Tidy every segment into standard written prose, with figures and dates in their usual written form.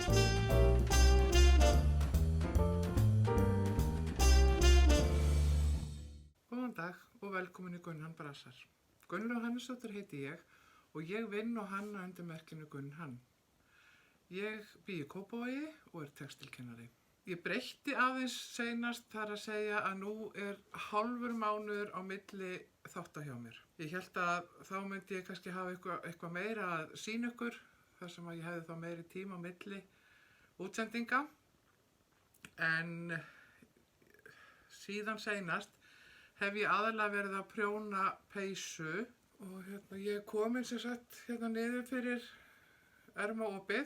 Góðan dag og velkomin í Gunn Hann Brasar. Gunnlaug Hannesdóttir heiti ég og ég vinn og hanna undir merkinu Gunn Hann. Ég bý í Kópavogi og textílkennari. Ég breytti aðeins seinast þar að segja að nú hálfur mánuður á milli þátta hjá mér. Ég hélt að þá myndi ég kannski hafa eitthvað meira að sýna ykkur þar sem að ég hefði þá meiri tíma á milli útsendinga. En síðan seinast hef ég aðalega verið að prjóna peysu og ég komin sem sagt niður fyrir ermaopið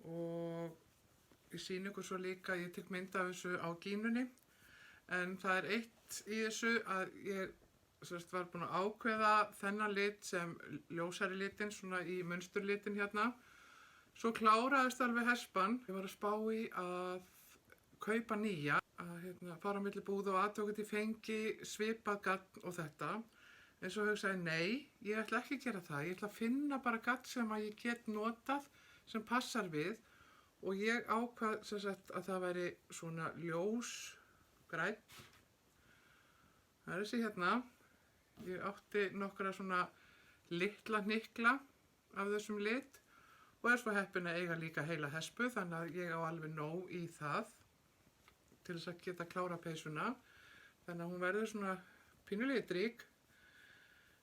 og ég sýni ykkur svo líka, ég tek mynd af þessu á gínunni, en það eitt í þessu að ég var búin að ákveða þennan lit sem ljósari litin, svona í munsturlitin hérna. Svo kláraðist alveg hespan. Ég var að spá í að kaupa nýja, að fara á milli búða og athuga hvort ég fengi svipað gadd og þetta. En svo hugsaði nei, ég ætla ekki að gera það. Ég ætla að finna bara gadd sem að ég get notað, sem passar við. Og ég ákvað sem sagt að það væri svona ljósgrænn. Það þessi hérna. Ég átti nokkra svona litla hnykla af þessum lit og svo heppin að eiga líka heila hespu, þannig að ég á alveg nóg í það til þess að geta klára peysuna. Þannig að hún verður svona pínu litrík.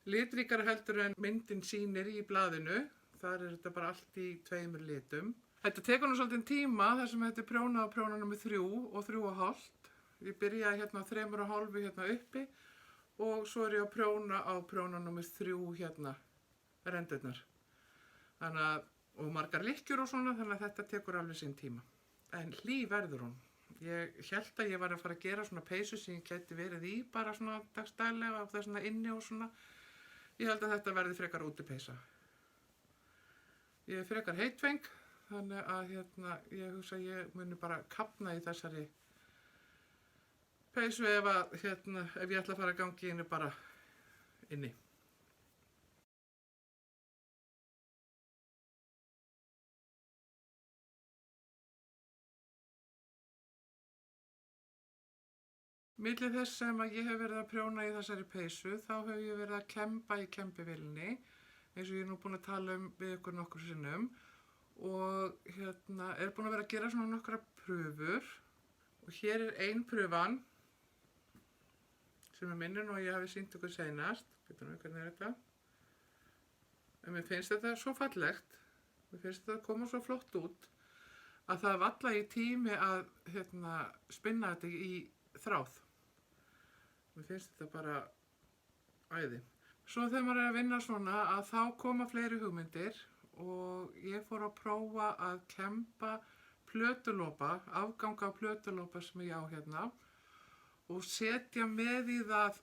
Litríkara heldur en myndin sýnir í blaðinu. Þar þetta bara allt í 2 litum. Þetta tekur nú svolítið tíma þar sem þetta prjónað á prjóna nr. 3 og 3,5. Ég byrjaði á 3,5 uppi og svo ég að prjóna á prjóna nr. 3 rendirnar. Þannig að, og margar lykkjur og svona, þannig að þetta tekur alveg sinn tíma. En hlý verður hún. Ég hélt að ég var að fara að gera svona peysu sem ég gæti verið í bara svona dagstælega og það svona inni og svona. Ég held að þetta verði frekar útipeysa. Ég frekar heitfeng. Þannig að ég hugsa að ég muni bara kafna í þessari peysu ef ég ætla að fara að gangi inni bara inni. Milli þess sem að ég hef verið að prjóna í þessari peysu, þá hef ég verið að kemba í kembivélinni, eins og ég nú búin að tala við ykkur nokkur sinnum. Og búin að vera að gera svona nokkra prufur og hér ein prufan sem minnir nú að ég hafi sýnt ykkur seinast. Býtum við hvernig þetta. En mér finnst þetta svo fallegt, mér finnst þetta að koma svo flott út að það valla í tími að spinna þetta í þráð. Mér finnst þetta bara æði. Svo þegar maður að vinna svona að þá koma fleiri hugmyndir og ég fór að prófa að kemba plötulopa, afganga á plötulopa sem ég á og setja með í það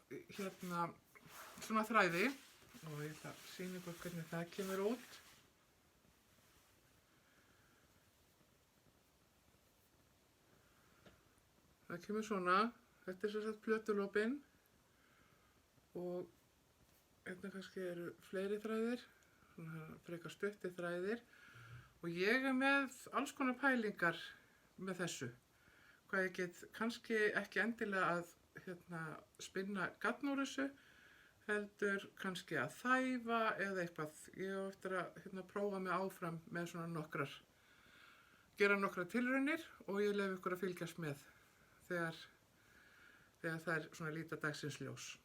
svona þræði og ég ætla að sýna ykkur hvernig það kemur út. Það kemur svona, þetta sem sagt plötulopinn og kannski eru fleiri þræðir. Frekar stuttir þræðir og ég með alls konar pælingar með þessu. Hvað ég get kannski ekki endilega að spinna gaddn úr þessu, heldur kannski að þæfa eða eitthvað. Ég á eftir að prófa mig áfram með svona gera nokkrar tilraunir og ég leyfi ykkur að fylgjast með þegar það er svona líta dagsins ljós.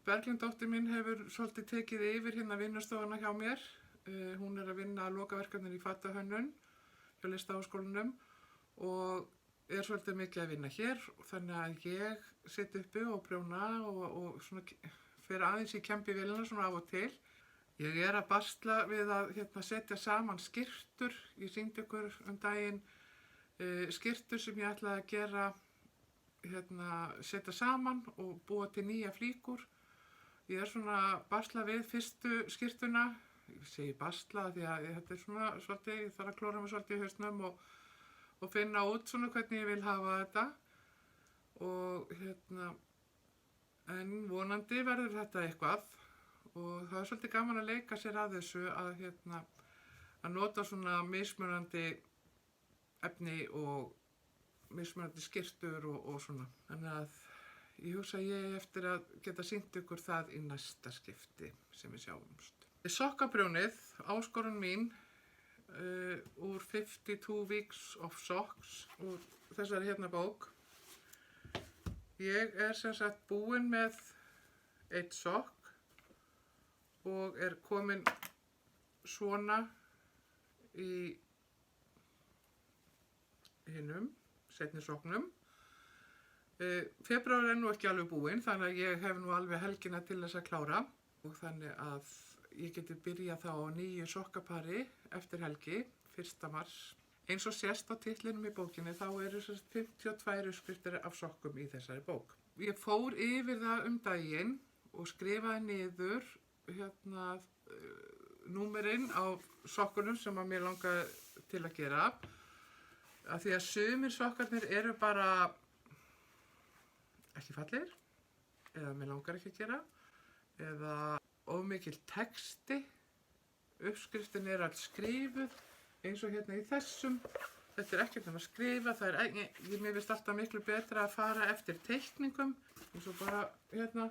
Berglind dóttir mín hefur svolítið tekið yfir vinnustofuna hjá mér. Hún að vinna lokaverkefnin í fatahönnun hjá Listaháskólanum og svolítið mikið að vinna hér. Þannig að ég sit uppi og prjóna og svona fer aðeins í kembivélina svona af og til. Ég að basla við að setja saman skyrtur. Ég sýndi ykkur daginn skyrtur sem ég ætlaði að gera, setja saman og búa til nýja flíkur. Ég svona að basla við fyrstu skyrtuna. Ég segi basla því að þetta svona svolítið, ég þarf að klóra mig svolítið í hausnum og finna út svona hvernig ég vil hafa þetta. Og en vonandi verður þetta eitthvað og það er svolítið gaman að leika sér að þessu að nota svona mismunandi efni og mismunandi skyrtur og svona. Þannig að ég hugsa ég eftir að geta sýnt ykkur það í næsta skipti sem við sjáumst. Sokkaprjónið, áskorun mín úr 52 Weeks of Socks úr þessari hérna bók. Ég er sem sagt búin með eitt sokk og er komin svona í hinum, seinni sokknum. Febrúar er nú ekki alveg búinn, þannig að ég hef nú alveg helgina til þess að klára og þannig að ég geti byrjað þá á nýju sokkapari eftir helgi, 1. mars. Eins og sést á titlinum í bókinni þá eru 52 uppskriftir af sokkum í þessari bók. Ég fór yfir það daginn og skrifaði niður númerinn á sokkunum sem að mér langaði til að gera. Af því að sumir sokkarnir eru bara ekki fallegir eða mér langar ekki að gera eða of mikil texti. Uppskriftin er allt skrifuð. Eins og hérna í þessum, þetta er ekkert að skrifa, mér finnst alltaf miklu betra að fara eftir teikningum, eins og bara hérna,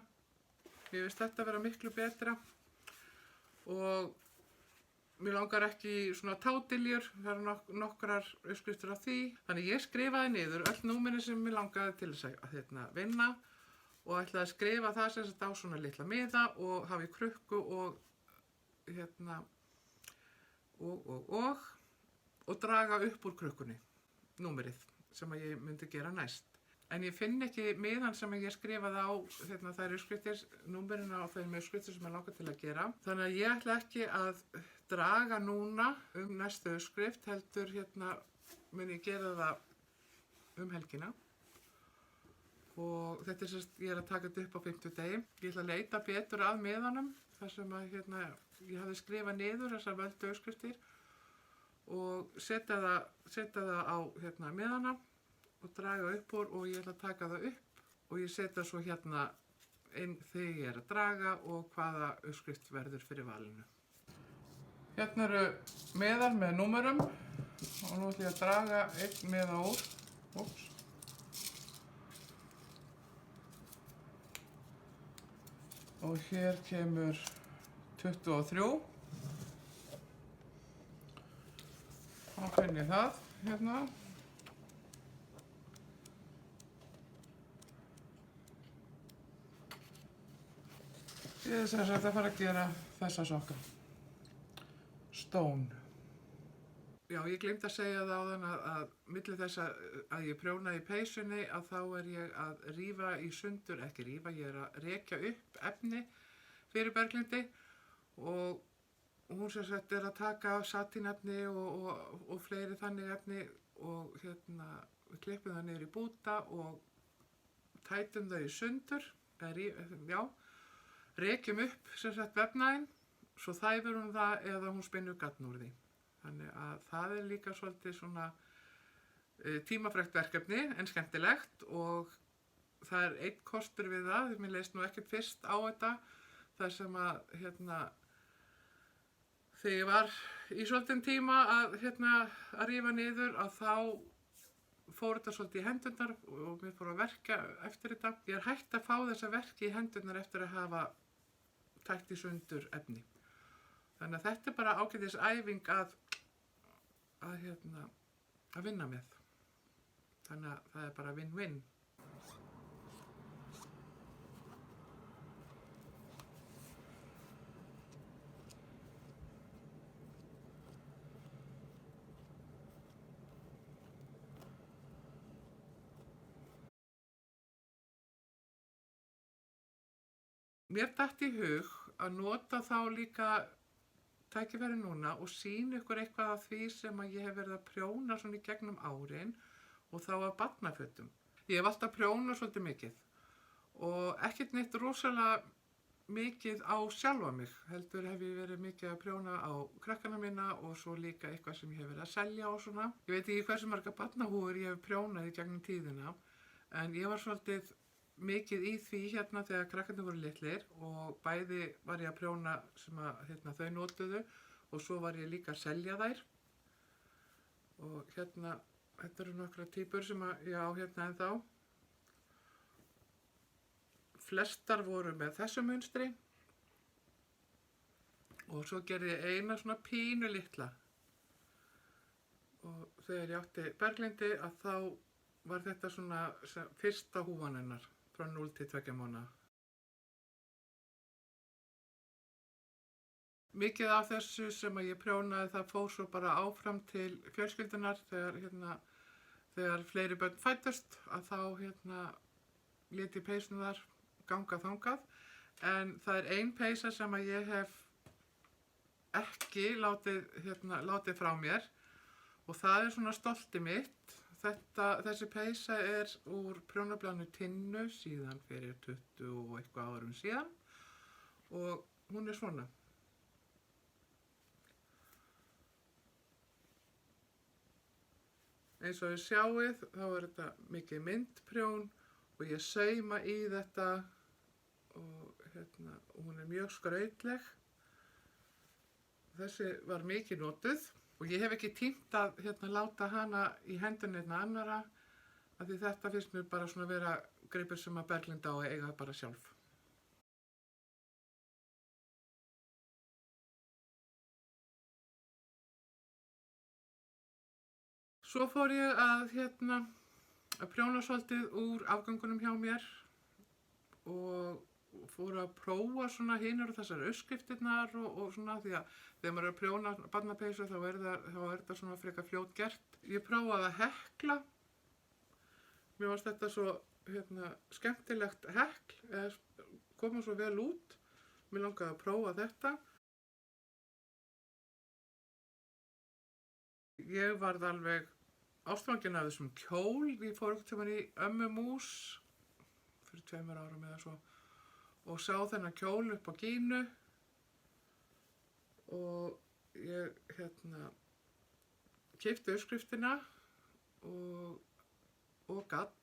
mér finnst þetta að vera miklu betra og mér langar ekki svona tádiljur, það eru nokkrar uppskriftir af því, þannig ég skrifaði niður öll númerin sem mér langaði til þess að vinna og ætlaði að skrifa það sem sagt á svona litla miða og hafa í krukku og og draga upp úr krukkunni númerið sem að ég myndi gera næst. En ég finn ekki miðan sem ég skrifaði á þær uppskriftir, númerina á þeim uppskriftir sem ég langar til að gera. Þannig að ég ætla ekki að draga núna næstu uppskrift, heldur mun ég gera það helgina. Og þetta er ég er að taka þetta upp á 50 degi. Ég ætla að leita betur að miðanum, þar sem að ég hafði skrifað niður þessar völdu uppskriftir og setja það á miðana og draga upp úr og ég ætla að taka það upp og ég setja svo inn þegar ég er að draga og hvaða uppskrift verður fyrir valinu. Hérna eru miðar með númerum og nú ætla ég að draga einn miða úr. Úps. Og hér kemur 23. Þá finn ég það hérna. Ég er sem sagt að fara að gera þessa sokka. Stone. Já, ég gleymdi að segja það áðan að milli þess að ég prjónaði í peysunni að þá er ég að rífa í sundur, ekki rífa, ég er að rekja upp efni fyrir Berglindi og hún sem sagt er að taka satínefni og fleiri þannig efni og við klippum það niður í búta og tætum það í sundur, rekjum upp sem sagt vefnaðinn, svo þæfur hún það eða hún spinnur gatn úr því. Þannig að það er líka svolítið svona tímafrekt verkefni en skemmtilegt og það er einn kostur við það, því mér leist nú ekkert fyrst á þetta, þar sem að þegar ég var í svolítinn tíma að rífa niður að þá fór þetta svolítið í hendurnar og mér fór að verka eftir þetta. Ég er hætt að fá þessa verki í hendurnar eftir að hafa tætt í sundur efni. Þannig að þetta er bara ágætis æfing að vinna með. Þannig að það er bara win-win. Mér datt í hug að nota þá líka tækifæri núna og sýna ykkur eitthvað af því sem að ég hef verið að prjóna svona í gegnum árin og þá af barnafötum. Ég hef alltaf prjónað svolítið mikið og ekkert neitt rosalega mikið á sjálfa mig. Heldur hef ég verið mikið að prjóna á krakkana mína og svo líka eitthvað sem ég hef verið að selja og svona. Ég veit ekki hversu marga barnahúfur ég hef prjónað í gegnum tíðina en ég var svolítið mikið í því hérna þegar krakkarnir voru litlir og bæði var ég að prjóna sem að þau notuðu og svo var ég líka að selja þær. Og hérna, þetta eru nokkra típur sem að ég á hérna ennþá. Flestar voru með þessu munstri og svo gerði ég eina svona pínu litla. Og þegar ég átti Berglindi að þá var þetta svona fyrsta húfan hennar frá 0 til 2 mánaða. Mikið af þessu sem að ég prjónaði það fór svo bara áfram til fjölskyldunar þegar fleiri börn fæddust að þá lét ég peysunar ganga þangað. En það er ein peysa sem að ég hef ekki látið frá mér og það er svona stoltið mitt. Þessi peysa er úr prjónablaðinu Tinnu síðan fyrir 20 og eitthvað árum síðan og hún er svona. Eins og þið sjáið þá er þetta mikið myndprjón og ég sauma í þetta og hún er mjög skrautleg. Þessi var mikið notuð. Og ég hef ekki tímt að láta hana í hendunni annarra af því þetta finnst mér bara svona vera gripur sem að Berglinda á að eiga bara sjálf. Svo fór ég að prjóna svolítið úr afgöngunum hjá mér og fór að prófa svona hinar og þessar uppskriftirnar og svona því að þegar maður er að prjóna barnapeysu þá er þetta svona frekar fljót gert. Ég prófaði að hekla. Mér fannst þetta svo skemmtilegt hekl, koma svo vel út. Mér langaði að prófa þetta. Ég varð alveg ástfangin af þessum kjól. Ég fór einhvern tímann í ömmumús fyrir 2 árum eða svo og sá þennan kjól upp á Gínu og ég keypti uppskriftina og gagn.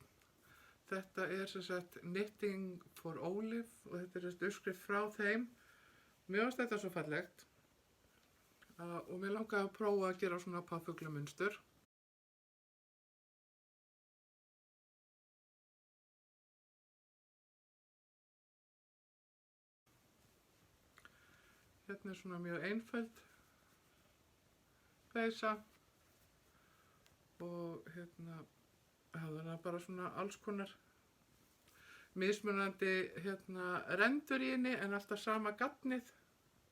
Þetta er sem sagt Knitting for Olive og þetta er uppskrift frá þeim. Mér fannst þetta svo fallegt og mér langaði að prófa að gera svona páfuglamunstur. Hérna er svona mjög einföld peysa og hafði bara svona alls konar mismunandi rendur í henni en alltaf sama gagnið.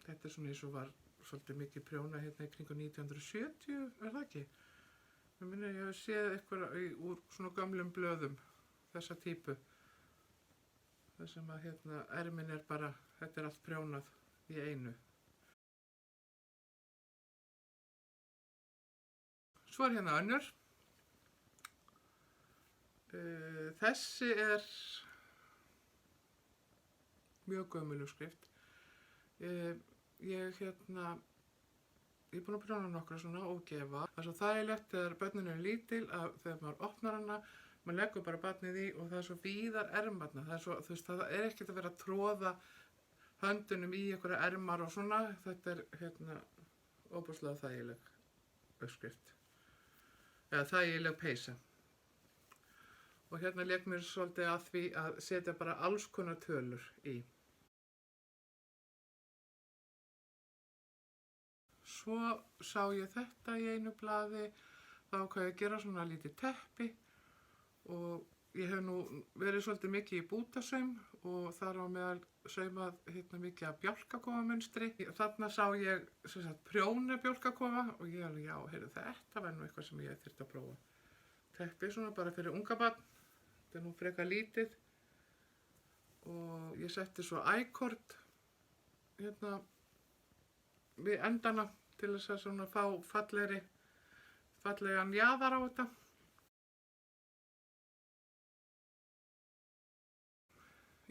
Þetta er svona eins og var svolítið mikið prjóna í kringum 1970, er það ekki? Ég minni ég hef séð eitthvað úr svona gömlum blöðum þessa típu. Það sem að ermin er bara, þetta er allt prjónað í einu. Svo er hérna önnur. Þessi er mjög gömul uppskrift. Ég er búin að prjóna nokkra svona og gefa. Það er svo þægilegt þegar börnin eru lítil að þegar maður opnar hana, maður leggur bara barnið í og það er svo víðar ermarnar. Það er ekkert að vera að tróða höndunum í einhverja ermar og svona. Þetta er óbúslega þægileg uppskrift. Eða þægileg peysa. Og hérna lék mér svolítið að því að setja bara alls konar tölur í. Svo sá ég þetta í einu blaði, þá ákvað ég að gera svona lítið teppi og ég hef nú verið svolítið mikið í bútasaum og þar á meðal saumað mikið af bjálkakofamunstri. Þarna sá ég prjóna bjálkakofa og ég alveg, já, þetta var nú eitthvað sem ég þyrfti að prófa. Teppi svona bara fyrir unga barn, þetta er nú frekar lítið og ég setti svo ækord við endana til þess að svona fá fallegan jaðar á þetta.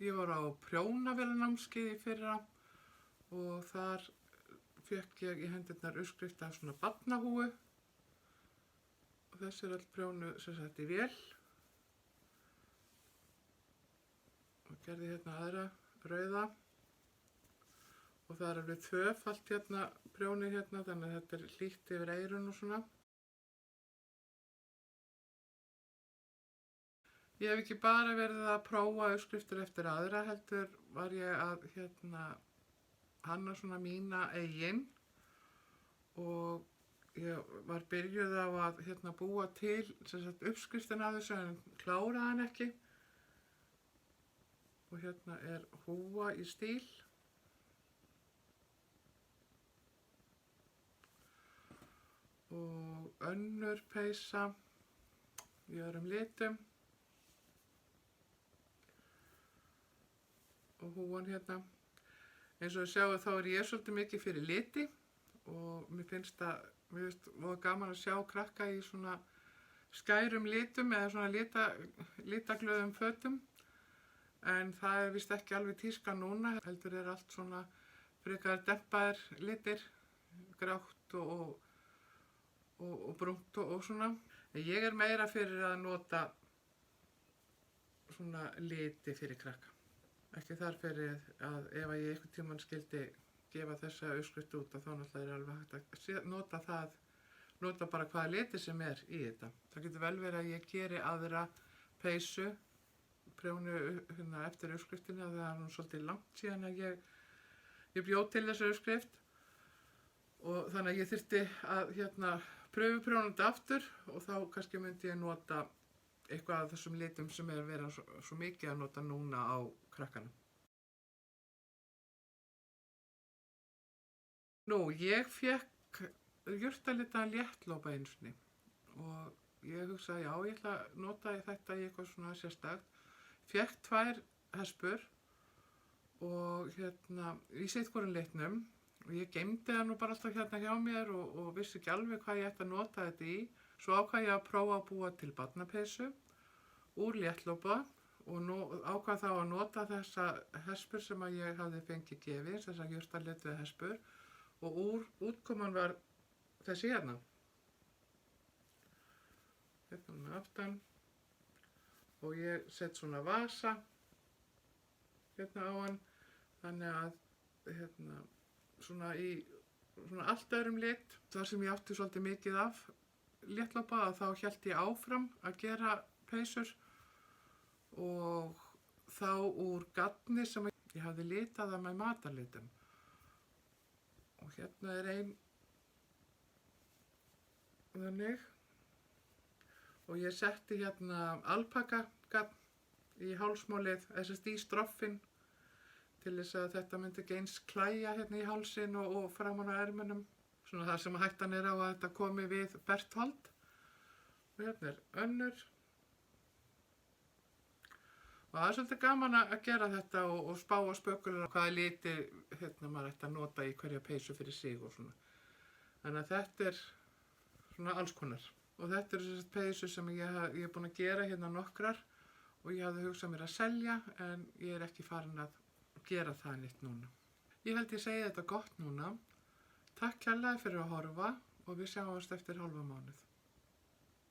Ég var á prjónavélanámskeiði í fyrra og þar fékk ég í hendurnar uppskrift af svona barnahúfu og þessi er öll prjónuð sem sagt í vél. gerði ég hérna aðra rauða og það er alveg tvöfalt hérna prjónið hérna, þannig að þetta er hlýtt yfir eyrun og svona. Ég hef ekki bara verið að prófa uppskriftir eftir aðra, heldur var ég að hanna svona mína eigin og ég var byrjuð á að búa til uppskriftin af þessu en kláraði hann ekki. Og hérna er húfa í stíl. Og önnur peysa í öðrum litum. Og húfan hérna. Eins og þið sjáu þá er ég svolítið mikið fyrir liti og mér finnst gaman að sjá krakka í svona skærum litum eða svona litaglöðum fötum. En það er víst ekki alveg tíska núna, heldur er allt svona frekar dempaðir litir, grátt og brúnt og svona. En ég er meira fyrir að nota svona liti fyrir krakka. Ekki þar fyrir að ef ég einhvern tímann skildi gefa þessa uppskrift út þá náttúrulega er alveg hægt að nota bara hvaða liti sem er í þetta. Það getur vel verið að ég geri aðra peysu, prjónu eftir uppskriftinni að það er nú svolítið langt síðan að ég bjó til þessa uppskrift og þannig að ég þyrfti að pröfuna þetta aftur og þá kannski myndi ég nota eitthvað af þessum litum sem er verið svo mikið að nota núna á krakkana. Nú, ég fékk jurtalitaðan léttlópa einu sinni og ég hugsaði já, ég ætla að nota þetta í eitthvað svona sérstakt. Fékk 2 hespur og í sitthvorum litnum og ég geymdi það nú bara alltaf hérna hjá mér og vissi ekki alveg hvað ég ætti að nota þetta í. Svo ákvað ég að prófa að búa til barnapeysu úr léttlópa og ákvað þá að nota þessa hespur sem að ég hafði fengið gefins, þessa jurtalituðu hespur og útkoman var þessi hérna. Hérna með aftan og ég sett svona vasa hérna á hann, þannig að svona í svona allt öðrum lit. Þar sem ég átti svolítið mikið af léttlópa þá hélt ég áfram að gera peysur og þá úr garni sem ég hafði litað það með matarlitum. Og hérna er ein þannig og ég setti hérna alpakagarn í hálsmálið, í stroffinn til þess að þetta myndi ekki eins klæja hérna í hálsinn og framan á ermunum. Svona þar sem hættan er á að þetta komi við Berthold. Og hérna er önnur. Og það er svolítið gaman að gera þetta og spá og spökulega hvaða liti maður ætti að nota í hverja peysu fyrir sig og svona. Þannig að þetta er svona alls konar. Og þetta eru þessar peysu sem ég er búin að gera hérna nokkrar og ég hafði hugsað mér að selja en ég er ekki farin að gera það neitt núna. Ég held ég segi þetta gott núna. Takk kærlega fyrir að horfa og við sjáumst eftir hálfa mánuð.